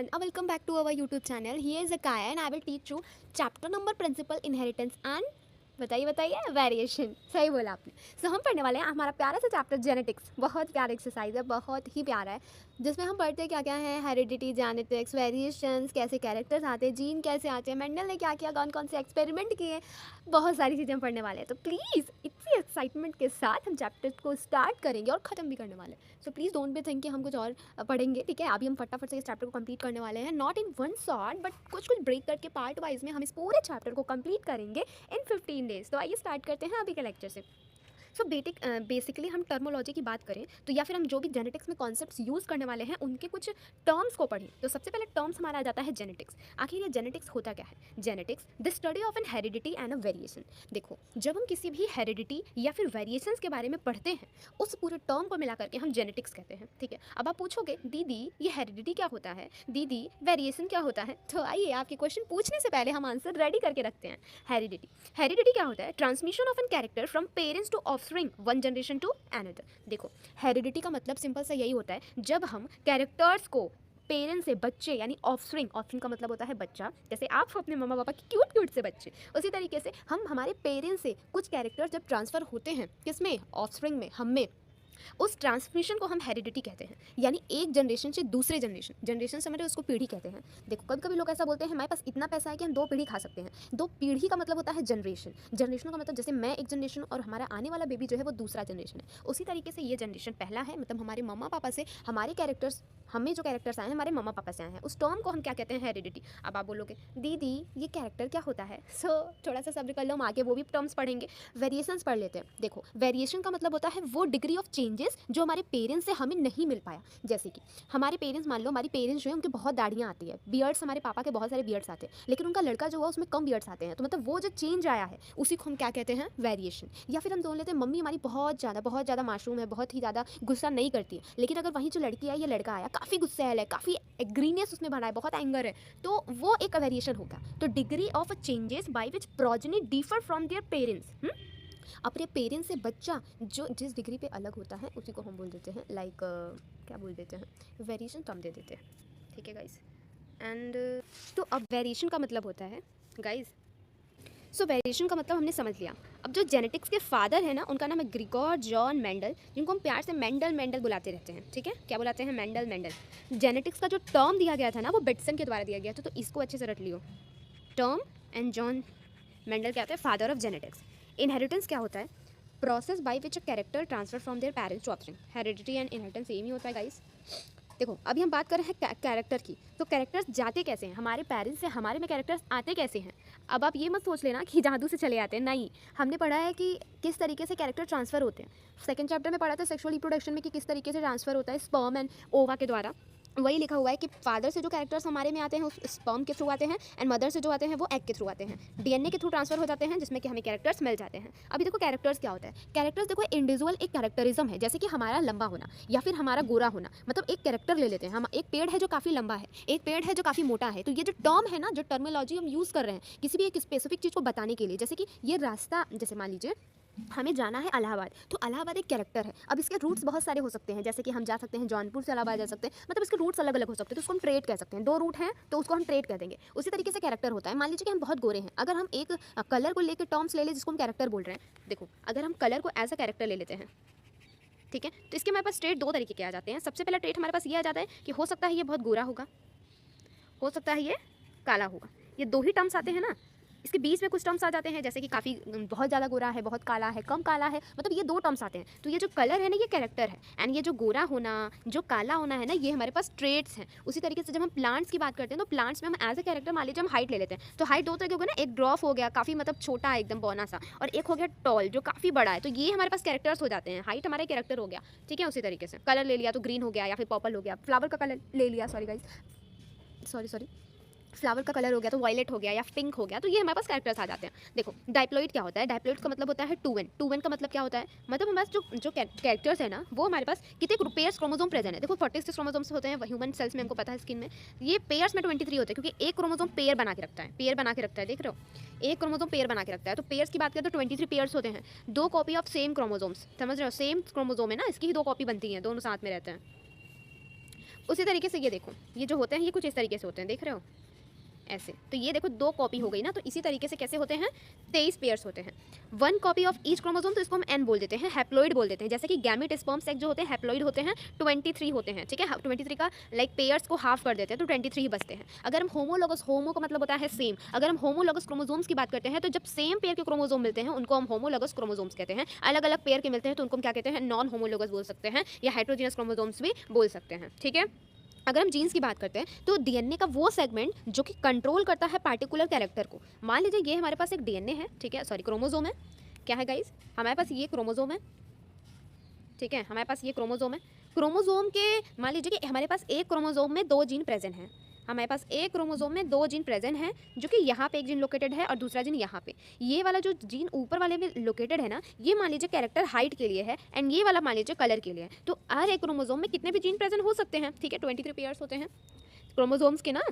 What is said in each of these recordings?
everyone, welcome back to our YouTube channel. Here is Akaya and I will teach you chapter number principal inheritance and बताइए variation. सही बोला आपने। सो हम पढ़ने वाले हैं हमारा प्यारा सा चैप्टर जेनेटिक्स। बहुत प्यारा एक्सरसाइज है, बहुत ही प्यारा है, जिसमें हम पढ़ते हैं क्या क्या है, हेरिडिटी, जेनेटिक्स, वेरिएशंस, कैसे कैरेक्टर्स आते हैं, जीन कैसे आते हैं, मेंडल ने क्या किया, कौन कौन से एक्सपेरिमेंट किए, बहुत सारी चीज़ें हम पढ़ने वाले हैं। तो प्लीज़ इतनी एक्साइटमेंट के साथ हम चैप्टर को स्टार्ट करेंगे और ख़त्म भी करने वाले हैं। So please don't be think कि हम कुछ और पढ़ेंगे, ठीक है। अभी हम फटाफट से इस चैप्टर को कंप्लीट करने वाले हैं, not in one shot but कुछ ब्रेक करके पार्ट वाइज में हम इस पूरे चैप्टर को कंप्लीट करेंगे इन 15 डेज। तो आइए स्टार्ट करते हैं अभी के लेक्चर से। सो बेसिकली हम टर्मोलॉजी की बात करें तो या फिर हम जो भी जेनेटिक्स में कॉन्सेप्ट्स यूज़ करने वाले हैं उनके कुछ टर्म्स को पढ़ें। तो सबसे पहले टर्म्स हमारा आ जाता है जेनेटिक्स। आखिर ये जेनेटिक्स होता क्या है? Genetics the study of an heredity and a variation. देखो, जब हम किसी भी हेरिडिटी या फिर वेरिएशंस के बारे में पढ़ते हैं उस पूरे टर्म को मिला करके हम जेनेटिक्स कहते हैं, ठीक है। अब आप पूछोगे दीदी ये हेरिडिटी क्या होता है, दीदी वेरिएशन क्या होता है, तो आइए आपके क्वेश्चन पूछने से पहले हम आंसर रेडी करके रखते हैं। हेरिडिटी क्या होता है? Transmission of an character from parents to offspring one generation to another. देखो, हेरिडिटी का मतलब सिंपल सा यही होता है, जब हम कैरेक्टर्स को पेरेंट्स से बच्चे यानी ऑफस्प्रिंग का मतलब होता है बच्चा, जैसे आप अपने मम्मा पापा की क्यूट से बच्चे, उसी तरीके से हम हमारे पेरेंट्स से कुछ कैरेक्टर्स जब ट्रांसफ़र होते हैं किसमें, ऑफस्प्रिंग में, हम में, उस ट्रांसमिशन को हम हेरिडिटी कहते हैं। यानी एक जनरेशन से दूसरे जनरेशन से हमारे उसको पीढ़ी कहते हैं। देखो, कभी कभी लोग ऐसा बोलते हैं हमारे पास इतना पैसा है कि हम 2 पीढ़ी खा सकते हैं। 2 पीढ़ी का मतलब होता है जनरेशन का मतलब जैसे मैं एक जनरेशन और हमारा आने वाला बेबी जो है वो दूसरा जनरेशन है। उसी तरीके से ये जनरेशन पहला है, मतलब हमारे मम्मा पापा से हमारे कैरेक्टर्स, हमें जो कैरेक्टर्स आए हैं हमारे मम्मा पापा से आए हैं, उस टर्म को हम क्या कहते हैं, हेरिडिटी। अब आप बोलोगे दीदी ये कैरेक्टर क्या होता है, सो थोड़ा सा सब्र कर लो, हम आगे वो भी टर्म्स पढ़ेंगे। वेरिएशंस पढ़ लेते हैं। देखो, वेरिएशन का मतलब होता है वो डिग्री ऑफ चेंजेस जो हमारे पेरेंट्स से हमें नहीं मिल पाया। जैसे कि हमारे पेरेंट्स, मान लो हमारी पेरेंट्स जो है उनके बहुत दाढ़ियाँ आती है, बियर्ड्स, हमारे पापा के बहुत सारे बियर्ड्स आते हैं, लेकिन उनका लड़का जो हुआ उसमें कम बियर्ड्स आते हैं, तो मतलब वो जो चेंज आया है उसी को हम क्या कहते हैं, वेरिएशन। या फिर हम बोल लेते हैं मम्मी हमारी बहुत ज़्यादा मासूम है, बहुत ही ज़्यादा गुस्सा नहीं करती है, लेकिन अगर वहीं जो लड़की आई या लड़का आया काफ़ी गुस्सैल है, काफ़ी एग्रीनेस उसमें भरा है, बहुत एंगर है, तो वो एक वेरिएशन होगा। तो degree of changes by which progeny differ from their parents. अपने पेरेंट्स से बच्चा जो जिस डिग्री पे अलग होता है उसी को हम बोल देते हैं लाइक क्या बोल देते हैं, वेरिएशन, तो हम दे देते हैं, ठीक है गाइस। एंड तो अब वेरिएशन का मतलब होता है गाइस, सो वेरिएशन का मतलब हमने समझ लिया। अब जो जेनेटिक्स के फादर है ना, उनका नाम है ग्रिगोर जॉन मेंडल, जिनको हम प्यार से मेंडल बुलाते रहते हैं, ठीक है। क्या बुलाते हैं? मेंडल। जेनेटिक्स का जो टर्म दिया गया था ना वो बेटसन के द्वारा दिया गया था, तो इसको अच्छे से रट लियो। टर्म एंड जॉन मेंडल क्या होता है? Father of genetics. इनहेरिटेंस क्या होता है? Process by which a character transfer from their parents to offspring. Heredity and inheritance same ही होता है गाइस। देखो, अभी हम बात कर रहे हैं कैरेक्टर की, तो कैरेक्टर्स जाते कैसे हैं, हमारे पेरेंट्स से हमारे में कैरेक्टर्स आते कैसे हैं। अब आप ये मत सोच लेना कि जादू से चले आते हैं, नहीं। हमने पढ़ा है कि किस तरीके से कैरेक्टर ट्रांसफ़र होते हैं। सेकंड चैप्टर में पढ़ा था सेक्सुअल रिप्रोडक्शन में कि किस तरीके से ट्रांसफ़र होता है स्पर्म एंड ओवा के द्वारा। वही लिखा हुआ है कि फादर से जो कैरेक्टर्स हमारे में आते हैं उस स्पर्म के थ्रू आते हैं, एंड मदर से जो आते हैं वो एग के थ्रू आते हैं, डीएनए के थ्रू ट्रांसफर हो जाते हैं, जिसमें कि हमें कैरेक्टर्स मिल जाते हैं। अभी देखो कैरेक्टर्स क्या होता है। कैरेक्टर्स देखो इंडिविजुअल एक कैरेक्टरिज्म है, जैसे कि हमारा लंबा होना या फिर हमारा गोरा होना, मतलब एक कैरेक्टर ले लेते हैं हम। एक पेड़ है जो काफ़ी लंबा है, एक पेड़ है जो काफ़ी मोटा है, तो ये जो टर्म है ना, जो टर्मिनोलॉजी हम यूज़ कर रहे हैं किसी भी एक स्पेसिफिक चीज़ को बताने के लिए, जैसे कि ये रास्ता, जैसे मान लीजिए हमें जाना है इलाहाबाद, तो इलाहाबाद एक कैरेक्टर है। अब इसके रूट्स बहुत सारे हो सकते हैं, जैसे कि हम जा सकते हैं जौनपुर से इलाहाबाद जा सकते हैं, मतलब इसके रूट्स अलग अलग हो सकते हैं, तो उसको हम ट्रेड कह सकते हैं। 2 रूट हैं तो उसको हम ट्रेड कह देंगे। उसी तरीके से कैरेक्टर होता है। मान लीजिए कि हम बहुत गोरे हैं, अगर हम एक कलर को लेकर टर्म्स ले लें जिसको हम कैरेक्टर बोल रहे हैं। देखो, अगर हम कलर को एज अ कैरेक्टर ले लेते हैं, ठीक है, तो इसके हमारे पास ट्रेड 2 तरीके के आ जाते हैं। सबसे पहला ट्रेड हमारे पास ये आ जाता है कि हो सकता है ये बहुत गोरा होगा, हो सकता है ये काला होगा। ये 2 ही टर्म्स आते हैं ना। इसके बीच में कुछ टर्म्स आ जाते हैं, जैसे कि काफ़ी बहुत ज़्यादा गोरा है, बहुत काला है, कम काला है, मतलब ये 2 टर्म्स आते हैं। तो ये जो कलर है ना ये कैरेक्टर है, एंड ये जो गोरा होना, जो काला होना है ना, ये हमारे पास ट्रेड्स हैं। उसी तरीके से जब हम प्लांट्स की बात करते हैं तो प्लांट्स में हम एज ए कैरेक्टर, मान लीजिए हम हाइट ले लेते हैं, तो हाइट 2 तरह के हो गए ना, एक ड्रॉफ हो गया काफ़ी मतलब छोटा है एकदम बौना सा, और एक हो गया टॉल जो काफ़ी बड़ा है, तो ये हमारे पास कैरेक्टर्स हो जाते हैं। हाइट हमारा कैरेक्टर हो गया, ठीक है। उसी तरीके से कलर ले लिया तो ग्रीन हो गया या फिर पर्पल हो गया, फ्लावर का कलर ले लिया, सॉरी फ्लावर का कलर हो गया तो वायलेट हो गया या पिंक हो गया, तो ये हमारे पास कैरेक्टर्स आ जाते हैं। देखो, डाइप्लॉइड क्या होता है? डाइप्लॉइड का मतलब होता है 2n का मतलब क्या होता है? मतलब हमारे पास जो कैरेक्टर्स है ना, वो हमारे पास कितने पेयर्स क्रोमोसोम प्रेजेंट है। देखो 46 क्रोमोसोम्स होते हैं ह्यूमन सेल्स में, हमको पता है स्किन में। ये पेयर्स में 23 होते हैं, क्योंकि एक क्रोमोसोम पेयर बना के रखता है, देख रहे हो, एक क्रोमोसोम पेयर बना के रखता है। तो पेयर्स की बात करें तो 23 पेयर्स होते हैं, 2 कॉपी ऑफ सेम क्रोमोसोम्स, समझ रहे हो, सेम क्रोमोसोम है ना, इसकी ही 2 कॉपी बनती हैं, दोनों साथ में रहते हैं। उसी तरीके से ये देखो, ये जो होते हैं ये कुछ इस तरीके से होते हैं, देख रहे हो ऐसे। तो ये देखो 2 कॉपी हो गई ना, तो इसी तरीके से कैसे होते हैं 23 पेयर्स होते हैं, 1 कॉपी ऑफ ईच क्रोमोसोम, तो इसको हम एन बोल देते हैं, हैप्लॉइड बोल देते हैं। जैसे कि गैमेट स्पर्म सेक्स जो होते हैं हैप्लॉइड होते हैं, 23 होते हैं, ठीक है। 23 का लाइक पेयर्स को हाफ कर देते हैं तो 23 बचते हैं। अगर हम होमोलॉगस, होमो का मतलब होता है सेम, अगर हम होमोलॉगस क्रोमोसोम्स की बात करते हैं तो जब सेम पेयर के क्रोमोसोम मिलते हैं उनको हम होमोलॉगस क्रोमोसोम्स कहते हैं। अलग अलग पेयर के मिलते हैं तो उनको हम क्या कहते हैं, नॉन होमोलॉगस बोल सकते हैं या हेटेरोजेनस क्रोमोसोम्स भी बोल सकते हैं, ठीक है। अगर हम जीन्स की बात करते हैं तो डीएनए का वो सेगमेंट जो कि कंट्रोल करता है पार्टिकुलर कैरेक्टर को। मान लीजिए ये हमारे पास एक डीएनए है, ठीक है, सॉरी क्रोमोसोम है, क्या है गाइस, हमारे पास ये क्रोमोसोम है, ठीक है, हमारे पास ये क्रोमोसोम है। क्रोमोसोम के मान लीजिए कि हमारे पास एक क्रोमोसोम में 2 जीन प्रेजेंट हैं, हमारे पास एक क्रोमोसोम में 2 जीन प्रेजेंट हैं, जो कि यहाँ पे एक जीन लोकेटेड है और दूसरा जीन यहाँ पे। ये वाला जो जीन ऊपर वाले में लोकेटेड है ना, ये मान लीजिए कैरेक्टर हाइट के लिए है एंड ये वाला मान लीजिए कलर के लिए है। तो हर एक क्रोमोसोम में कितने भी जीन प्रेजेंट हो सकते हैं, ठीक है, 23 पेयर्स होते हैं क्रोमोसोम्स के ना।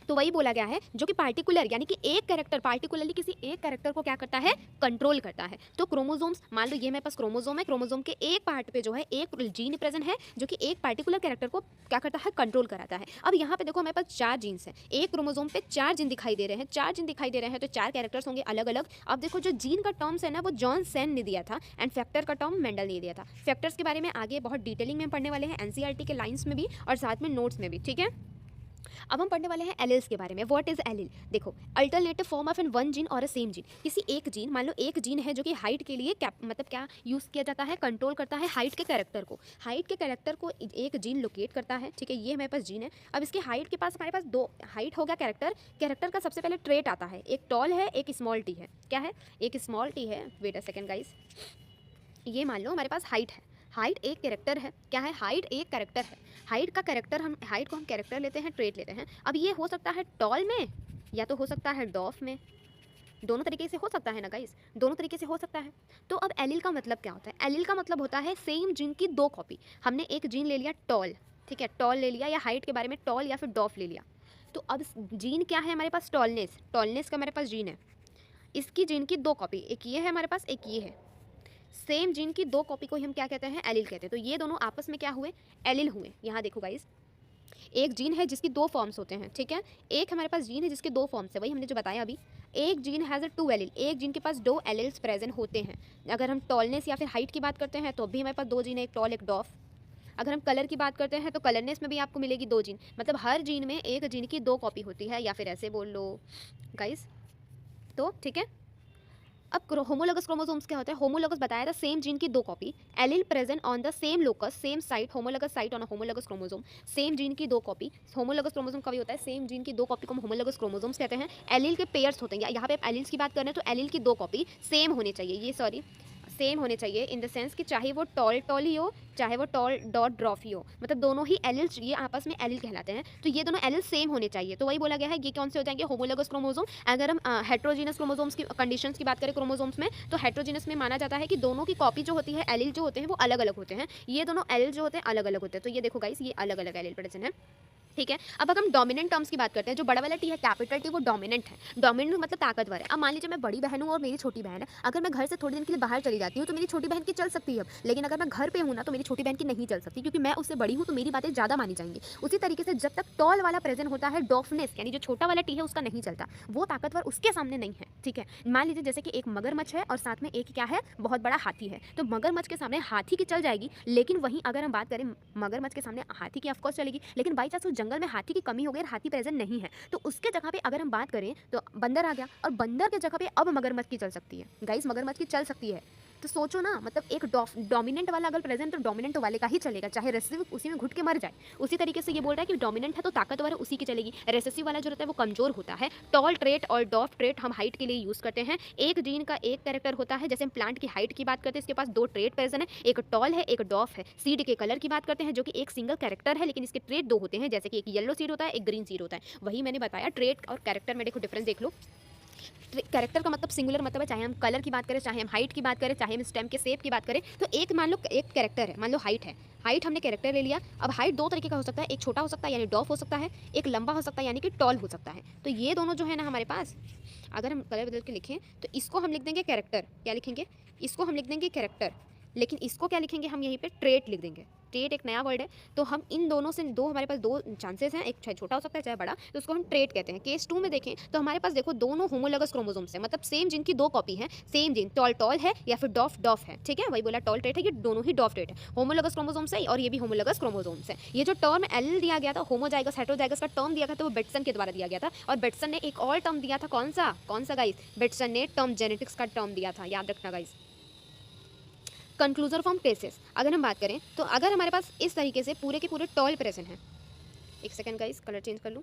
तो वही बोला गया है जो कि पार्टिकुलर यानी कि एक कैरेक्टर पार्टिकुलरली किसी एक कैरेक्टर को क्या करता है, कंट्रोल करता है। तो क्रोमोसोम्स, मान लो ये मेरे पास क्रोमोसोम है, क्रोमोसोम के एक पार्ट पे जो है एक जीन प्रेजेंट है जो कि एक पार्टिकुलर कैरेक्टर को क्या करता है, कंट्रोल कराता है। अब यहाँ पे देखो हमारे पास 4 जीन्स हैं, एक क्रोमोसोम पे 4 जीन दिखाई दे रहे हैं, 4 जीन दिखाई दे रहे हैं तो 4 कैरेक्टर्स होंगे अलग अलग। अब देखो जो जीन का टर्म्स है ना वो जॉन सेन ने दिया था एंड फैक्टर का टर्म मेंडल ने दिया था। फैक्टर्स के बारे में आगे बहुत डिटेलिंग में पढ़ने वाले हैं, एनसीईआरटी के लाइन्स में भी और साथ में नोट्स में भी, ठीक है। अब हम पढ़ने वाले हैं एलिल्स के बारे में। What is allele? देखो, alternative form of an one gene और अ सेम जीन। किसी एक जीन, मान लो एक जीन है जो कि हाइट के लिए मतलब क्या यूज़ किया जाता है, कंट्रोल करता है हाइट के कैरेक्टर को। हाइट के कैरेक्टर को एक जीन लोकेट करता है, ठीक है, ये हमारे पास जीन है। अब इसकी हाइट के पास हमारे पास 2 हाइट हो गया कैरेक्टर, कैरेक्टर का सबसे पहले ट्रेट आता है, एक टॉल है एक स्मॉल टी है। क्या है? एक स्मॉल टी है, वेट अ सेकेंड गाइस, ये मान लो हमारे पास हाइट है, हाइट एक कैरेक्टर है, क्या है, हाइट एक कैरेक्टर है। हाइट का कैरेक्टर, हम हाइट को हम कैरेक्टर लेते हैं, ट्रेट लेते हैं। अब ये हो सकता है टॉल में या तो हो सकता है डॉफ में, दोनों तरीके से हो सकता है ना गाइस, दोनों तरीके से हो सकता है। तो अब एलिल का मतलब क्या होता है? एलिल का मतलब होता है सेम जीन की 2 कॉपी। हमने एक जीन ले लिया टॉल, ठीक है, टॉल ले लिया, या हाइट के बारे में टॉल या फिर डॉफ ले लिया। तो अब जीन क्या है हमारे पास, टॉलनेस, टॉलनेस का हमारे पास जीन है, इसकी जीन की 2 कॉपी, एक ये है हमारे पास, एक ये है। सेम जीन की 2 कॉपी को ही हम क्या कहते हैं, एलिल कहते हैं। तो ये दोनों आपस में क्या हुए, एलिल हुए। यहाँ देखो गाइस, एक जीन है जिसकी 2 फॉर्म्स होते हैं, ठीक है, एक हमारे पास जीन है जिसके 2 फॉर्म्स है, वही हमने जो बताया अभी। एक जीन हैज़ अ 2 एलिल, एक जीन के पास 2 एलिल्स प्रेजेंट होते हैं। अगर हम टॉलनेस या फिर हाइट की बात करते हैं तो भी हमारे पास 2 जीन है, एक टॉल एक डॉफ। अगर हम कलर की बात करते हैं तो कलरनेस में भी आपको मिलेगी 2 जीन, मतलब हर जीन में एक जीन की 2 कॉपी होती है, या फिर ऐसे बोल लो गाइस। तो ठीक है, अब होमोलोगस क्रोमोसोम्स क्या होता है? होमोलोगस बताया था सेम जीन की 2 copy, allele present on the same locus same site, homologous site on a homologous chromosome. Same gene की 2 कॉपी, होमोलोगस क्रोमोसोम का भी होता है, सेम जीन की 2 कॉपी को हम होमोलोगस क्रोमोसोम्स कहते हैं। एलिल के पेयर्स होते हैं, यहाँ पे आप एलिल्स की बात कर रहे हैं तो एलिल की 2 कॉपी सेम होनी चाहिए, ये सॉरी सेम होने चाहिए इन द सेंस कि चाहे वो टॉल टॉल ही हो चाहे वो टॉल डॉट ड्रॉफ ही हो, मतलब दोनों ही एलिल्स ये आपस में एलिल कहलाते हैं। तो ये दोनों एलिल सेम होने चाहिए, तो वही बोला गया है ये कौन से हो जाएंगे, होमोलोगस क्रोमोसोम। अगर हम हेट्रोजीनस क्रोमोसोम्स की कंडीशंस की बात करें क्रोमोसोम्स में, तो हेट्रोजीनस में माना जाता है कि दोनों की कॉपी जो होती है, एलिल जो होते हैं वो अलग अलग होते हैं। ये दोनों एलिल जो होते हैं अलग अलग होते हैं। तो ये देखो गाइस, ये अलग अलग एलिल प्रेजेंट है, ठीक है। अब अगर हम डोमिनेंट टर्म्स की बात करते हैं, जो बड़ा वाला टी है कैपिटल टी, वो डोमिनेंट है। डोमिनेंट मतलब ताकतवर है। अब मान लीजिए मैं बड़ी बहन हूँ और मेरी छोटी बहन है, अगर मैं घर से थोड़ी दिन के लिए बाहर चली जाती हूँ तो मेरी छोटी बहन की चल सकती है, लेकिन अगर मैं घर पे हूँ ना तो मेरी छोटी बहन की नहीं चल सकती, क्योंकि मैं उससे बड़ी हूँ तो मेरी बातें ज़्यादा मानी जाएंगी। उसी तरीके से जब तक टॉल वाला प्रेजेंट होता है, डॉफनेस यानी जो छोटा वाला टी है उसका नहीं चलता, वो ताकतवर उसके सामने नहीं है, ठीक है। मान लीजिए जैसे कि एक मगरमच्छ है और साथ में एक क्या है, बहुत बड़ा हाथी है, तो मगरमच्छ के सामने हाथी की चल जाएगी, लेकिन वहीं अगर हम बात करें मगरमच्छ के सामने हाथी की ऑफकोर्स चलेगी, लेकिन बाई चांस उस जंगल में हाथी की कमी हो गई, हाथी प्रेजेंट नहीं है, तो उसके जगह पे अगर हम बात करें तो बंदर आ गया, और बंदर के जगह पे अब मगरमच्छ की चल सकती है। गाइस मगरमच्छ की चल सकती है, तो सोचो ना, मतलब एक डोमिनेंट वाला अगर प्रेजेंट तो डोमिनेंट वाले का ही चलेगा, चाहे रेसेसिव उसी में घुट के मर जाए। उसी तरीके से ये बोल रहा है कि डोमिनेंट है तो ताकतवर है उसी की चलेगी, रेसेसिव वाला जो रहता है वो कमजोर होता है। टॉल ट्रेट और डॉफ ट्रेट हम हाइट के लिए यूज करते हैं। एक जीन का एक कैरेक्टर होता है, जैसे हम प्लांट की हाइट की बात करते हैं, इसके पास 2 ट्रेट प्रेजेंट है, एक टॉल है एक डॉफ है। सीड के कलर की बात करते हैं, जो कि एक सिंगल कैरेक्टर है लेकिन इसके ट्रेट 2 होते हैं, जैसे कि एक येलो सीड होता है एक ग्रीन सीड होता है। वही मैंने बताया, ट्रेट और कैरेक्टर में देखो डिफरेंस देख लो। कैरेक्टर का मतलब सिंगुलर मतलब है, चाहे हम कलर की बात करें, चाहे हम हाइट की बात करें, चाहे हम स्टेम के शेप की बात करें। तो एक मान लो एक कैरेक्टर है, मान लो हाइट है, हाइट हमने कैरेक्टर ले लिया। अब हाइट 2 तरीके का हो सकता है, एक छोटा हो सकता है यानी डॉफ हो सकता है, एक लंबा हो सकता है यानी कि टॉल हो सकता है। तो ये दोनों जो है ना हमारे पास, अगर हम कलर बदल के लिखें तो इसको हम लिख देंगे कैरेक्टर, क्या लिखेंगे, इसको हम लिख देंगे कैरेक्टर, लेकिन इसको क्या लिखेंगे हम यहीं पर ट्रेट लिख देंगे, ट्रेट एक नया वर्ड है, तो हम इन दोनों से दो, हमारे पास दो चांसेस हैं, एक चाहे छोटा हो सकता है चाहे बड़ा, तो उसको हम ट्रेट कहते हैं। केस 2 में देखें तो हमारे पास देखो दोनों होमोलॉगस क्रोमोसोम्स हैं, मतलब सेम जीन की दो कॉपी है, सेम जीन, टॉल टॉल है या फिर डॉफ डॉफ है, ठीक है, वही बोला टॉल ट्रेट है, ये दोनों ही डॉफ ट्रेट है, होमोलॉगस क्रोमोसोम्स है और ये भी होमोलॉगस क्रोमोसोम्स है। ये जो टर्म एल दिया गया था होमोजाइगस हेटेरोजाइगस का टर्म दिया गया था, वो बेटसन के द्वारा दिया गया था, और बेटसन ने एक और टर्म दिया था, कौन सा गाइस, बेटसन ने टर्म जेनेटिक्स का टर्म दिया था, याद रखना गाइस। कंक्लूजन फ्रॉम केसेस अगर हम बात करें तो अगर हमारे पास इस तरीके से पूरे के पूरे टॉल प्रेजेंट हैं, एक सेकंड गाइस कलर चेंज कर लूँ,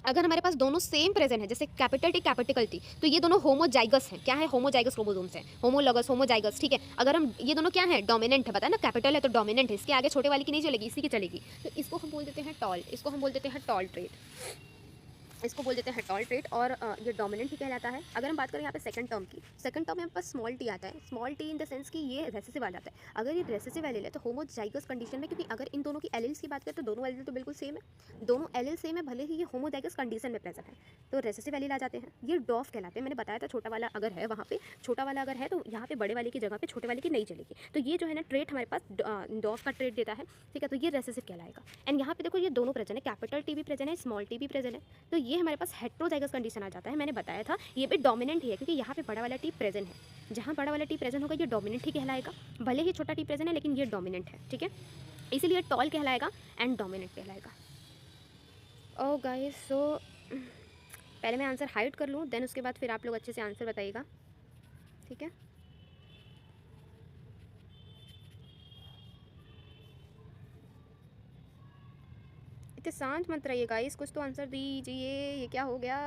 अगर हमारे पास दोनों सेम प्रेजेंट है, जैसे कैपिटल टी कैपिटल टी, तो ये दोनों होमोजाइगस हैं। क्या है, होमोजाइगस क्रोमोसोम्स हैं, होमोलॉगस होमोजाइगस, ठीक है। अगर हम ये दोनों क्या है, डोमिनेंट है, पता है ना, कैपिटल है तो डोमिनेंट है, इसके आगे छोटे वाली की नहीं चलेगी, इसी की चलेगी, तो इसको हम बोल देते हैं टॉल, इसको हम बोल देते हैं टॉल ट्रेट, इसको बोल देते हैं टॉल ट्रेट, और ये डोमिनेंट ही कहलाता है। अगर हम बात करें यहाँ पे सेकंड टर्म की, सेकंड टर्म में हमारे पास स्मॉल टी आता है, small T in the sense कि ये रेसेसिव आ जाता है। अगर ये रेसेसिव एलील है तो होमोजाइगस कंडीशन में, क्योंकि अगर इन दोनों की एलील्स की बात करें तो दोनों एलील तो बिल्कुल सेम है, दोनों एलील सेम है, भले ही ये होमोजाइगस कंडीशन में प्रेजेंट है, तो रेसेसिव एलील आ जाते हैं, ये डॉफ कहलाते हैं। मैंने बताया था छोटा वाला अगर है वहाँ पे, छोटा वाला अगर है तो यहाँ पे बड़े वाले की जगह पे छोटे वाले की नहीं चलेगी, तो ये जो है ना ट्रेट हमारे पास डॉफ का ट्रेट देता है, ठीक है, तो ये रेसेसिव कहलाएगा। एंड यहाँ पे देखो ये दोनों प्रेजेंट है, कैपिटल टी भी प्रेजेंट है, स्मॉल टी भी प्रेजेंट है, तो ये हमारे पास हेटेरोजाइगस कंडीशन आ जाता है। मैंने बताया था ये भी डोमिनेंट ही है, क्योंकि यहाँ पे बड़ा वाला टी प्रेजेंट है, जहाँ बड़ा वाला टी प्रेजेंट होगा ये डोमिनेंट ही कहलाएगा, भले ही छोटा टी प्रेजेंट है लेकिन ये डोमिनेंट है, ठीक है, इसीलिए टॉल कहलाएगा एंड डोमिनेंट कहलाएगा। ओ गाइस, सो पहले मैं आंसर हाइड कर लूँ, देन उसके बाद फिर आप लोग अच्छे से आंसर बताइएगा, ठीक है। इतने शांत मत रहिए गाइस, कुछ तो आंसर दीजिए, ये क्या हो गया।